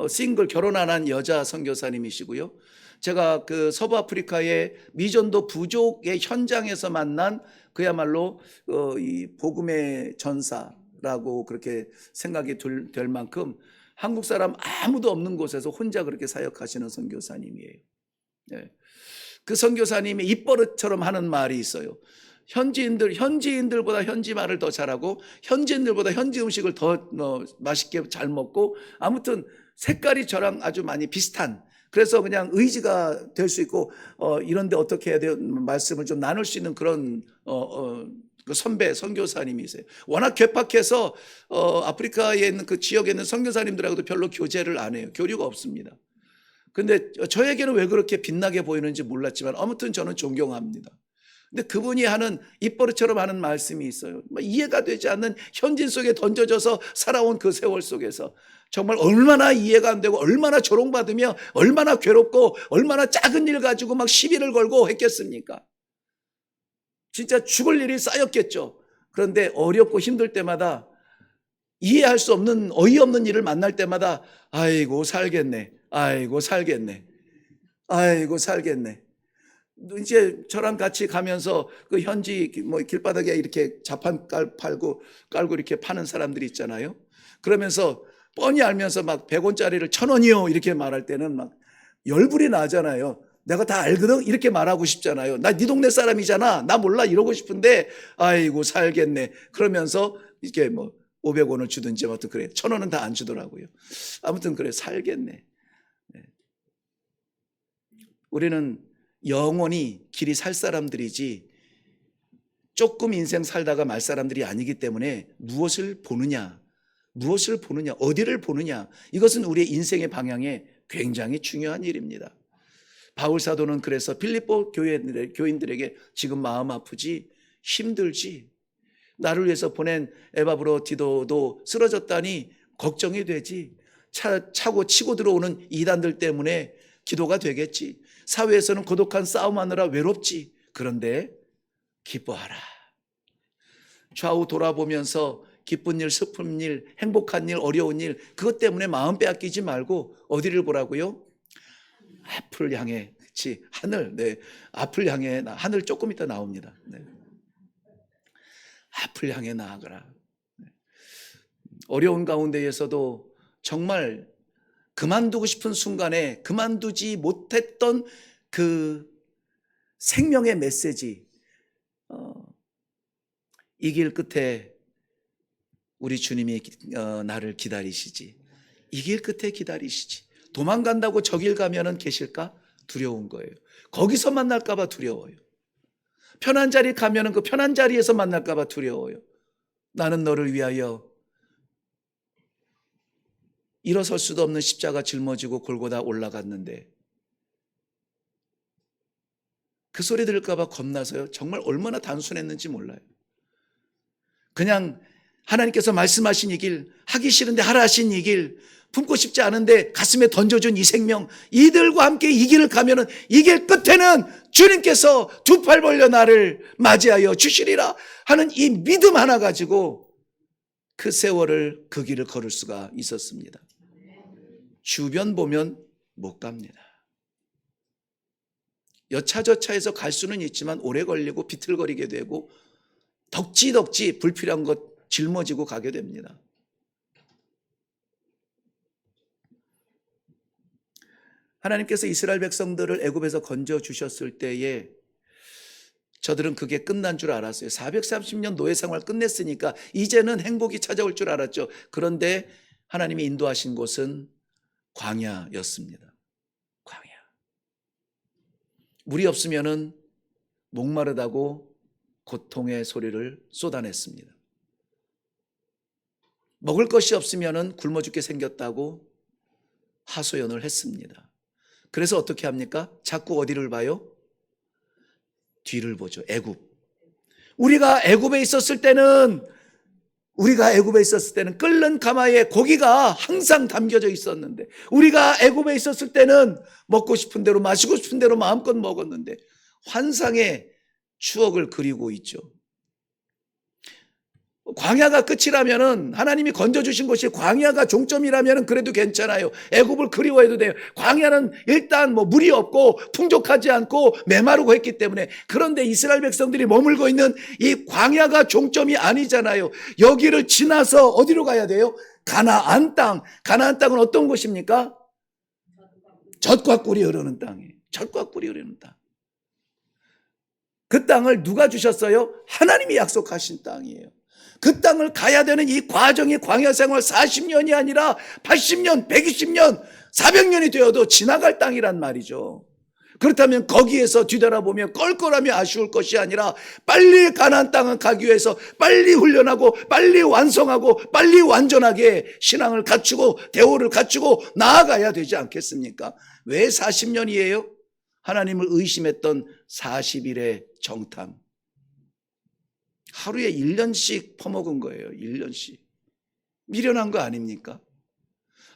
싱글, 결혼 안 한 여자 선교사님이시고요. 제가 그 서부 아프리카의 미전도 부족의 현장에서 만난 그야말로 이 복음의 전사라고 그렇게 생각이 될 만큼 한국 사람 아무도 없는 곳에서 혼자 그렇게 사역하시는 선교사님이에요. 네. 그 선교사님이 입버릇처럼 하는 말이 있어요. 현지인들보다 현지 말을 더 잘하고 현지인들보다 현지 음식을 더 맛있게 잘 먹고, 아무튼 색깔이 저랑 아주 많이 비슷한, 그래서 그냥 의지가 될 수 있고 이런데 어떻게 해야 돼요? 말씀을 좀 나눌 수 있는 그런 그 선배 선교사님이세요. 워낙 괴팍해서 아프리카에 있는 그 지역에 있는 선교사님들하고도 별로 교제를 안 해요. 교류가 없습니다. 근데 저에게는 왜 그렇게 빛나게 보이는지 몰랐지만 아무튼 저는 존경합니다. 근데 그분이 하는 입버릇처럼 하는 말씀이 있어요. 이해가 되지 않는 현진 속에 던져져서 살아온 그 세월 속에서 정말 얼마나 이해가 안 되고 얼마나 조롱받으며 얼마나 괴롭고 얼마나 작은 일 가지고 막 시비를 걸고 했겠습니까? 진짜 죽을 일이 쌓였겠죠. 그런데 어렵고 힘들 때마다, 이해할 수 없는 어이없는 일을 만날 때마다 아이고 살겠네, 아이고 살겠네, 아이고 살겠네. 이제 저랑 같이 가면서 그 현지 길바닥에 이렇게 자판 깔고 이렇게 파는 사람들이 있잖아요. 그러면서 뻔히 알면서 막 100원짜리를 1,000원이요 이렇게 말할 때는 막 열불이 나잖아요. 내가 다 알거든 이렇게 말하고 싶잖아요. 나 네 동네 사람이잖아, 나 몰라 이러고 싶은데 아이고 살겠네 그러면서 이렇게 500원을 주든지 아무튼 그래, 1,000원은 다 안 주더라고요. 아무튼 그래 살겠네. 우리는 영원히 길이 살 사람들이지 조금 인생 살다가 말 사람들이 아니기 때문에 무엇을 보느냐, 어디를 보느냐, 이것은 우리의 인생의 방향에 굉장히 중요한 일입니다. 바울 사도는 그래서 빌립보 교인들에게 지금 마음 아프지, 힘들지, 나를 위해서 보낸 에바브로디도도 쓰러졌다니 걱정이 되지, 차고 치고 들어오는 이단들 때문에 기도가 되겠지, 사회에서는 고독한 싸움하느라 외롭지, 그런데 기뻐하라. 좌우 돌아보면서 기쁜 일, 슬픈 일, 행복한 일, 어려운 일, 그것 때문에 마음 빼앗기지 말고 어디를 보라고요? 앞을 향해, 그렇지, 하늘, 네, 앞을 향해, 하늘 조금 이따 나옵니다. 네. 앞을 향해 나아가라. 네. 어려운 가운데에서도 정말 그만두고 싶은 순간에 그만두지 못했던 그 생명의 메시지, 이 길 끝에 우리 주님이 나를 기다리시지. 이 길 끝에 기다리시지. 도망간다고 저 길 가면은 계실까? 두려운 거예요. 거기서 만날까 봐 두려워요. 편한 자리 가면은 그 편한 자리에서 만날까 봐 두려워요. 나는 너를 위하여 일어설 수도 없는 십자가 짊어지고 골고다 올라갔는데 그 소리 들을까 봐 겁나서요. 정말 얼마나 단순했는지 몰라요. 그냥 하나님께서 말씀하신 이 길, 하기 싫은데 하라 하신 이 길, 품고 싶지 않은데 가슴에 던져준 이 생명, 이들과 함께 이 길을 가면은 이 길 끝에는 주님께서 두 팔 벌려 나를 맞이하여 주시리라 하는 이 믿음 하나 가지고 그 세월을 그 길을 걸을 수가 있었습니다. 주변 보면 못 갑니다. 여차저차해서 갈 수는 있지만 오래 걸리고 비틀거리게 되고 덕지덕지 불필요한 것 짊어지고 가게 됩니다. 하나님께서 이스라엘 백성들을 애굽에서 건져 주셨을 때에 저들은 그게 끝난 줄 알았어요. 430년 노예 생활 끝냈으니까 이제는 행복이 찾아올 줄 알았죠. 그런데 하나님이 인도하신 곳은 광야였습니다. 광야. 물이 없으면은 목마르다고 고통의 소리를 쏟아냈습니다. 먹을 것이 없으면은 굶어 죽게 생겼다고 하소연을 했습니다. 그래서 어떻게 합니까? 자꾸 어디를 봐요? 뒤를 보죠. 애굽. 우리가 애굽에 있었을 때는 끓는 가마에 고기가 항상 담겨져 있었는데, 우리가 애굽에 있었을 때는 먹고 싶은 대로 마시고 싶은 대로 마음껏 먹었는데 환상의 추억을 그리고 있죠. 광야가 끝이라면은, 하나님이 건져주신 곳이 광야가 종점이라면은 그래도 괜찮아요. 애굽을 그리워해도 돼요. 광야는 일단 물이 없고 풍족하지 않고 메마르고 했기 때문에. 그런데 이스라엘 백성들이 머물고 있는 이 광야가 종점이 아니잖아요. 여기를 지나서 어디로 가야 돼요? 가나안 땅. 가나안 땅은 어떤 곳입니까? 젖과 꿀이 흐르는 땅이에요. 젖과 꿀이 흐르는 땅. 그 땅을 누가 주셨어요? 하나님이 약속하신 땅이에요. 그 땅을 가야 되는 이 과정이 광야 생활 40년이 아니라 80년, 120년, 400년이 되어도 지나갈 땅이란 말이죠. 그렇다면 거기에서 뒤돌아보며 껄껄하며 아쉬울 것이 아니라 빨리 가나안 땅을 가기 위해서 빨리 훈련하고 빨리 완성하고 빨리 완전하게 신앙을 갖추고 대오를 갖추고 나아가야 되지 않겠습니까? 왜 40년이에요? 하나님을 의심했던 40일의 정탐. 하루에 1년씩 퍼먹은 거예요. 1년씩. 미련한 거 아닙니까?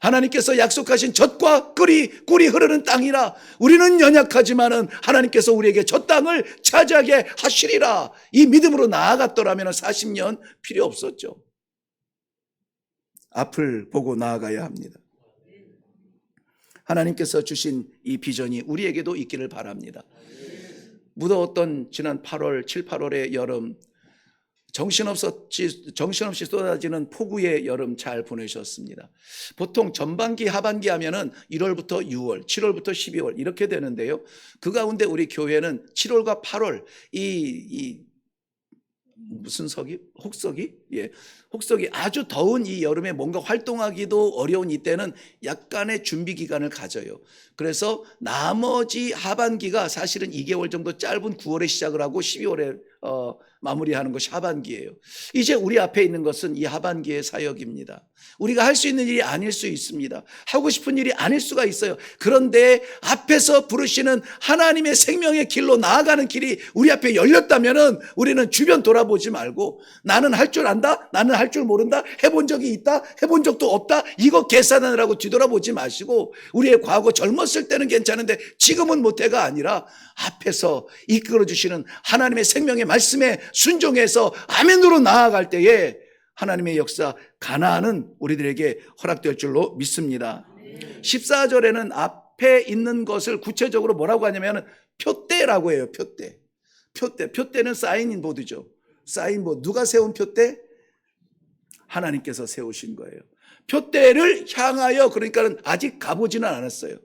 하나님께서 약속하신 젖과 꿀이 흐르는 땅이라, 우리는 연약하지만은 하나님께서 우리에게 저 땅을 차지하게 하시리라, 이 믿음으로 나아갔더라면 40년 필요 없었죠. 앞을 보고 나아가야 합니다. 하나님께서 주신 이 비전이 우리에게도 있기를 바랍니다. 무더웠던 지난 8월, 7, 8월의 여름, 정신없이 쏟아지는 폭우의 여름 잘 보내셨습니다. 보통 전반기, 하반기 하면은 1월부터 6월, 7월부터 12월 이렇게 되는데요. 그 가운데 우리 교회는 7월과 8월 무슨 석이? 혹석이? 예. 혹석이 아주 더운 이 여름에 뭔가 활동하기도 어려운 이때는 약간의 준비 기간을 가져요. 그래서 나머지 하반기가 사실은 2개월 정도 짧은 9월에 시작을 하고 12월에 마무리하는 것이 하반기예요. 이제 우리 앞에 있는 것은 이 하반기의 사역입니다. 우리가 할 수 있는 일이 아닐 수 있습니다. 하고 싶은 일이 아닐 수가 있어요. 그런데 앞에서 부르시는 하나님의 생명의 길로 나아가는 길이 우리 앞에 열렸다면은 우리는 주변 돌아보지 말고, 나는 할 줄 안다? 나는 할 줄 모른다? 해본 적이 있다? 해본 적도 없다? 이거 계산하느라고 뒤돌아보지 마시고, 우리의 과거 젊었을 때는 괜찮은데 지금은 못해가 아니라 앞에서 이끌어 주시는 하나님의 생명의 말씀에 순종해서 아멘으로 나아갈 때에 하나님의 역사, 가나안은 우리들에게 허락될 줄로 믿습니다. 14절에는 앞에 있는 것을 구체적으로 뭐라고 하냐면 표대라고 해요. 표대는 사인보드죠. 사인보드. 누가 세운 표대? 하나님께서 세우신 거예요. 표대를 향하여, 그러니까는 아직 가보지는 않았어요.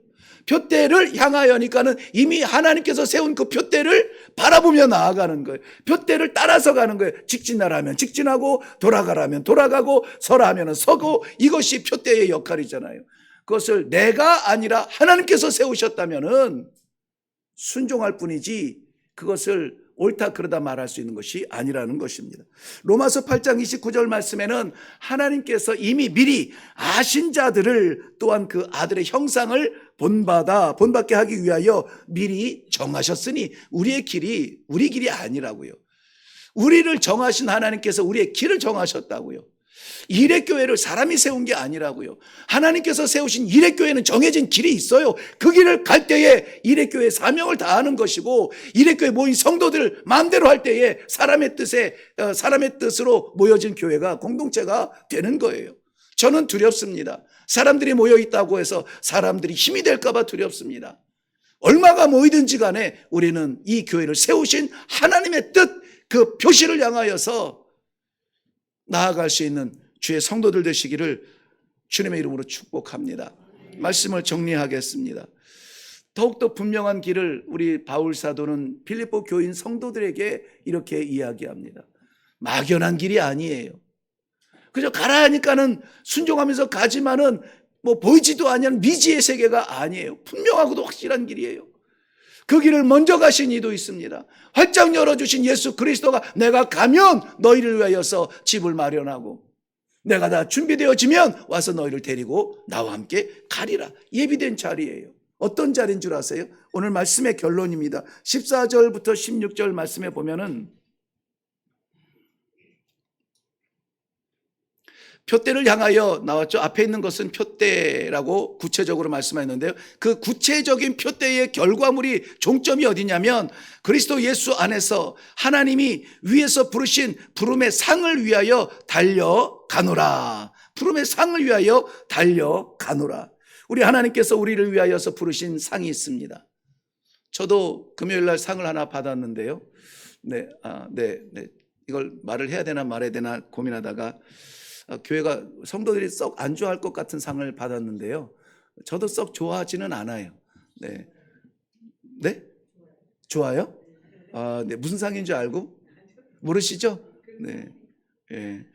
표대를 향하여니까는 이미 하나님께서 세운 그 표대를 바라보며 나아가는 거예요. 표대를 따라서 가는 거예요. 직진하라면 직진하고 돌아가라면 돌아가고 서라면 서고, 이것이 표대의 역할이잖아요. 그것을 내가 아니라 하나님께서 세우셨다면은 순종할 뿐이지 그것을 옳다 그러다 말할 수 있는 것이 아니라는 것입니다. 로마서 8장 29절 말씀에는 하나님께서 이미 미리 아신 자들을 또한 그 아들의 형상을 본받게 하기 위하여 미리 정하셨으니 우리의 길이 우리 길이 아니라고요. 우리를 정하신 하나님께서 우리의 길을 정하셨다고요. 이레교회를 사람이 세운 게 아니라고요. 하나님께서 세우신 이레교회는 정해진 길이 있어요. 그 길을 갈 때에 이레교회의 사명을 다하는 것이고, 이레교회 모인 성도들 마음대로 할 때에 사람의 뜻으로 모여진 교회가, 공동체가 되는 거예요. 저는 두렵습니다. 사람들이 모여 있다고 해서 사람들이 힘이 될까 봐 두렵습니다. 얼마가 모이든지 간에 우리는 이 교회를 세우신 하나님의 뜻, 그 표시를 향하여서 나아갈 수 있는 주의 성도들 되시기를 주님의 이름으로 축복합니다. 말씀을 정리하겠습니다. 더욱더 분명한 길을 우리 바울 사도는 빌립보 교인 성도들에게 이렇게 이야기합니다. 막연한 길이 아니에요. 그저 가라 하니까는 순종하면서 가지만은 보이지도 않는 미지의 세계가 아니에요. 분명하고도 확실한 길이에요. 그 길을 먼저 가신 이도 있습니다. 활짝 열어주신 예수 그리스도가 내가 가면 너희를 위하여서 집을 마련하고 내가 다 준비되어지면 와서 너희를 데리고 나와 함께 가리라. 예비된 자리예요. 어떤 자리인 줄 아세요? 오늘 말씀의 결론입니다. 14절부터 16절 말씀에 보면은 표대를 향하여 나왔죠. 앞에 있는 것은 표대라고 구체적으로 말씀하셨는데요. 그 구체적인 표대의 결과물이 종점이 어디냐면 그리스도 예수 안에서 하나님이 위에서 부르신 부름의 상을 위하여 달려가노라. 부름의 상을 위하여 달려가노라. 우리 하나님께서 우리를 위하여서 부르신 상이 있습니다. 저도 금요일 날 상을 하나 받았는데요. 이걸 말을 해야 되나 말해야 되나 고민하다가 교회가 성도들이 썩 안 좋아할 것 같은 상을 받았는데요. 저도 썩 좋아하지는 않아요. 네? 좋아요? 네. 무슨 상인 줄 알고? 모르시죠? 네. 예.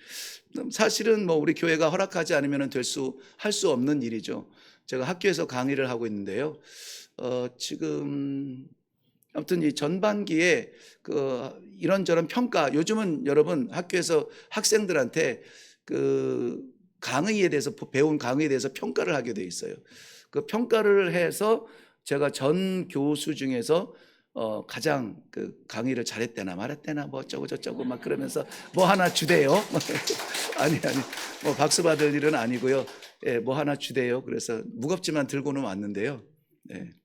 사실은 우리 교회가 허락하지 않으면 할 수 없는 일이죠. 제가 학교에서 강의를 하고 있는데요. 지금 아무튼 이 전반기에 이런저런 평가, 요즘은 여러분 학교에서 학생들한테 강의에 대해서 배운 강의에 대해서 평가를 하게 돼 있어요. 그 평가를 해서 제가 전 교수 중에서 가장 강의를 잘했대나 말했대나 어쩌고 저쩌고 막 그러면서 하나 주대요. 아니 박수 받을 일은 아니고요. 예, 하나 주대요. 그래서 무겁지만 들고는 왔는데요. 네.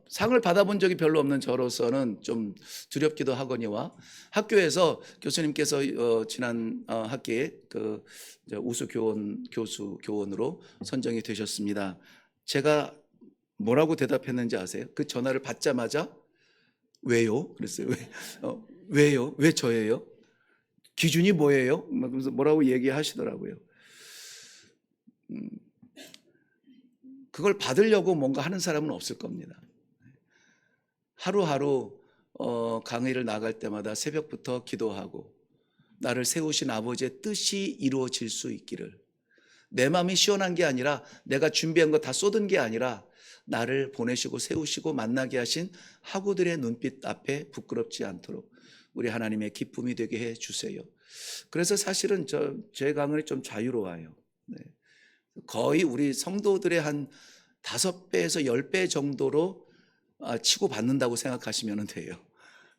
상을 받아본 적이 별로 없는 저로서는 좀 두렵기도 하거니와 학교에서 교수님께서 지난 학기에 우수 교원으로 선정이 되셨습니다. 제가 뭐라고 대답했는지 아세요? 그 전화를 받자마자 왜요? 그랬어요. 왜요? 왜 저예요? 기준이 뭐예요? 그래서 뭐라고 얘기하시더라고요. 그걸 받으려고 뭔가 하는 사람은 없을 겁니다. 하루하루 강의를 나갈 때마다 새벽부터 기도하고 나를 세우신 아버지의 뜻이 이루어질 수 있기를, 내 마음이 시원한 게 아니라 내가 준비한 거 다 쏟은 게 아니라 나를 보내시고 세우시고 만나게 하신 학우들의 눈빛 앞에 부끄럽지 않도록 우리 하나님의 기쁨이 되게 해 주세요. 그래서 사실은 제 강의는 좀 자유로워요. 네. 거의 우리 성도들의 한 5배에서 10배 정도로 치고받는다고 생각하시면 돼요.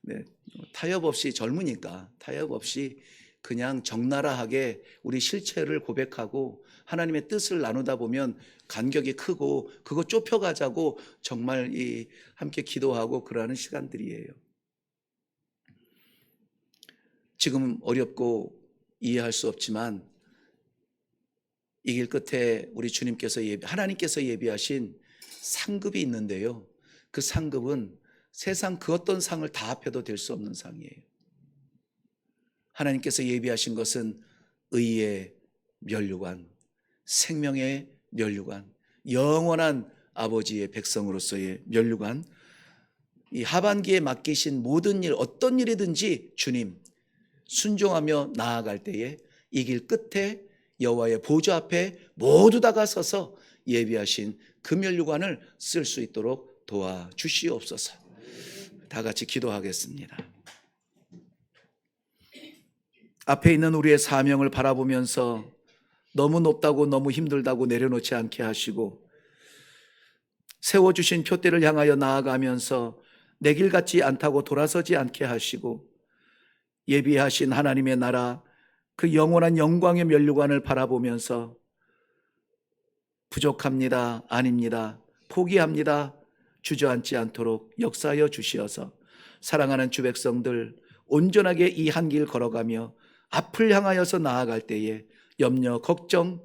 네. 타협 없이, 젊으니까 타협 없이 그냥 적나라하게 우리 실체를 고백하고 하나님의 뜻을 나누다 보면 간격이 크고 그거 좁혀가자고 정말 함께 기도하고 그러는 시간들이에요. 지금 어렵고 이해할 수 없지만 이 길 끝에 우리 하나님께서 예비하신 상급이 있는데요. 그 상급은 세상 그 어떤 상을 다 합해도 될 수 없는 상이에요. 하나님께서 예비하신 것은 의의 면류관, 생명의 면류관, 영원한 아버지의 백성으로서의 면류관, 이 하반기에 맡기신 모든 일, 어떤 일이든지 주님 순종하며 나아갈 때에 이 길 끝에 여호와의 보좌 앞에 모두 다가서서 예비하신 그 면류관을 쓸 수 있도록 도와주시옵소서. 다 같이 기도하겠습니다. 앞에 있는 우리의 사명을 바라보면서 너무 높다고 너무 힘들다고 내려놓지 않게 하시고, 세워주신 표대를 향하여 나아가면서 내 길 같지 않다고 돌아서지 않게 하시고, 예비하신 하나님의 나라 그 영원한 영광의 면류관을 바라보면서 부족합니다, 아닙니다, 포기합니다, 주저앉지 않도록 역사하여 주시어서 사랑하는 주 백성들 온전하게 이 한 길 걸어가며 앞을 향하여서 나아갈 때에 염려, 걱정,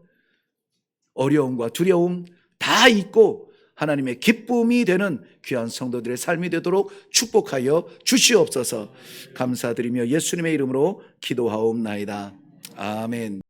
어려움과 두려움 다 잊고 하나님의 기쁨이 되는 귀한 성도들의 삶이 되도록 축복하여 주시옵소서. 감사드리며 예수님의 이름으로 기도하옵나이다. 아멘.